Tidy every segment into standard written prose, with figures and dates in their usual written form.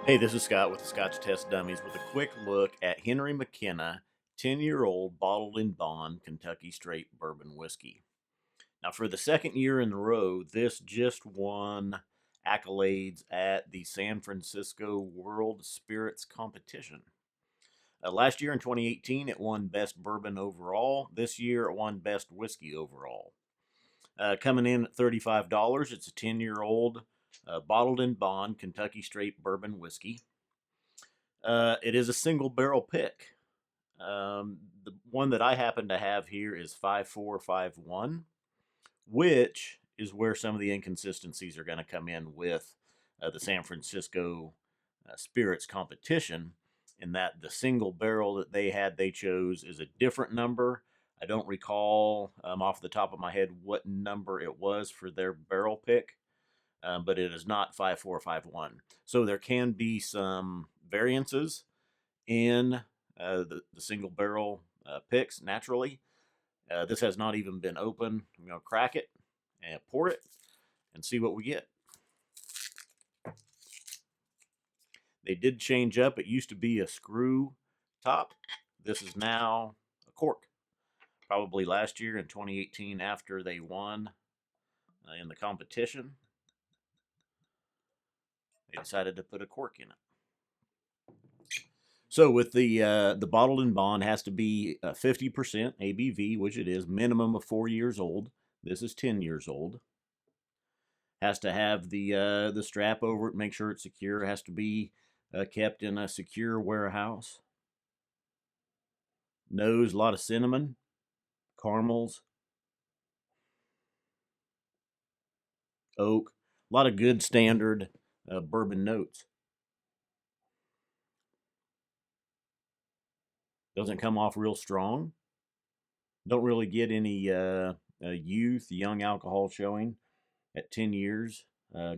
Hey, this is Scott with the Scotch Test Dummies with a quick look at Henry McKenna 10-year-old bottled in bond Kentucky straight bourbon whiskey. Now, for the second year in a row, this just won accolades at the San Francisco World Spirits Competition. Last year in 2018, it won Best Bourbon overall. This year, it won Best Whiskey overall. Coming in at $35, it's a 10-year-old bottled in bond Kentucky straight bourbon whiskey. It is a single barrel pick. The one that I happen to have here is 5451, which is where some of the inconsistencies are going to come in with the San Francisco Spirits competition, in that the single barrel that they chose is a different number. I don't recall off the top of my head what number it was for their barrel pick, but it is not 5451. So there can be some variances in the single barrel picks naturally. This has not even been open. I'm going to crack it and pour it and see what we get. They did change up. It used to be a screw top. This is now a cork. Probably last year in 2018 after they won in the competition, they decided to put a cork in it. So with the bottled in bond has to be 50% ABV, which it is, minimum of 4 years old. This is 10 years old. Has to have the strap over it, make sure it's secure. It has to be kept in a secure warehouse. Nose, a lot of cinnamon, caramels, oak, a lot of good standard bourbon notes. Doesn't come off real strong. Don't really get any youth, young alcohol showing at 10 years.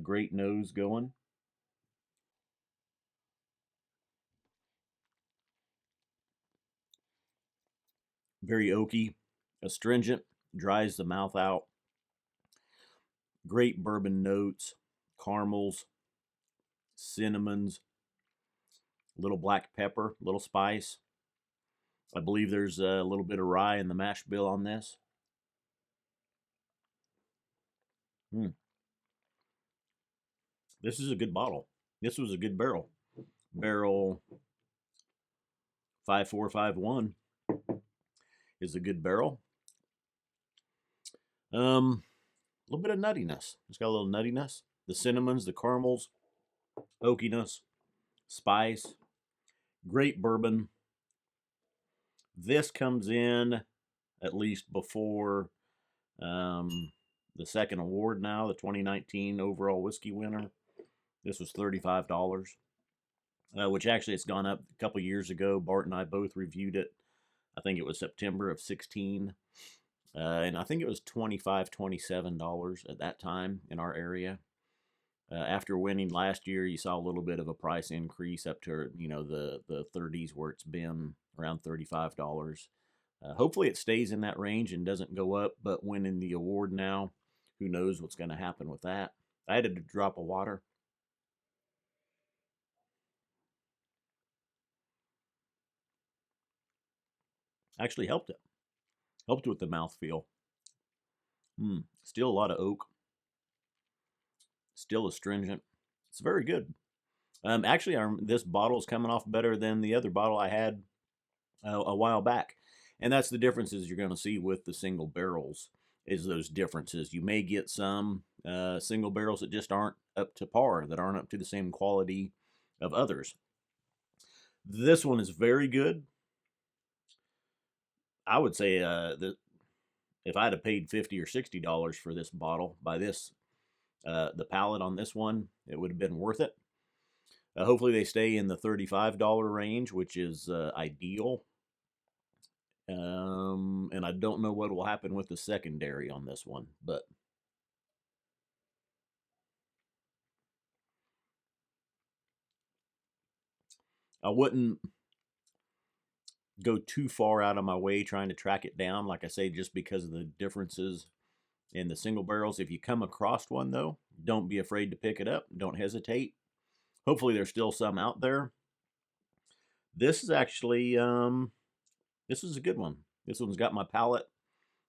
Great nose going. Very oaky, astringent, dries the mouth out. Great bourbon notes, caramels, cinnamons, little black pepper, little spice. I believe there's a little bit of rye in the mash bill on this. This is a good bottle. This was a good barrel. Barrel 5451 is a good barrel. A little bit of nuttiness. It's got a little nuttiness. The cinnamons, the caramels, oakiness, spice. Great bourbon. This comes in at least before the second award now, the 2019 overall whiskey winner. This was $35, which actually it's gone up a couple years ago. Bart and I both reviewed it. I think it was September of 16. And I think it was $25, $27 at that time in our area. After winning last year, you saw a little bit of a price increase up to the 30s, where it's been around $35. Hopefully, it stays in that range and doesn't go up. But winning the award now, who knows what's going to happen with that? I added a drop of water. Actually helped it. Helped with the mouthfeel. Still a lot of oak. Still astringent. It's very good. Actually, this bottle is coming off better than the other bottle I had a while back, and that's the differences you're going to see with the single barrels. Is those differences? You may get some single barrels that just aren't up to par, that aren't up to the same quality of others. This one is very good. I would say that if I'd have paid $50 or $60 for this bottle, by this the palette on this one, it would have been worth it. Hopefully they stay in the $35 range, which is ideal. And I don't know what will happen with the secondary on this one, but I wouldn't go too far out of my way trying to track it down, like I say, just because of the differences in the single barrels. If you come across one, though, don't be afraid to pick it up. Don't hesitate. Hopefully there's still some out there. This is actually, this is a good one. This one's got my palate,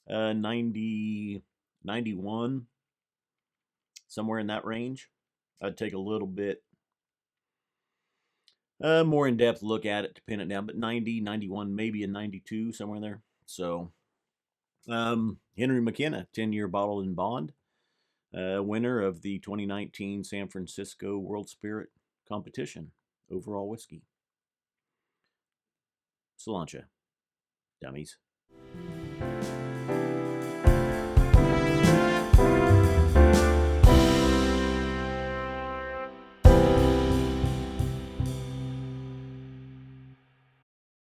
90, 91, somewhere in that range. I'd take a little bit more in-depth look at it to pin it down, but 90, 91, maybe a 92, somewhere in there. So, Henry McKenna, 10-year bottle in bond, winner of the 2019 San Francisco World Spirit Competition overall whiskey. Cilantro, dummies.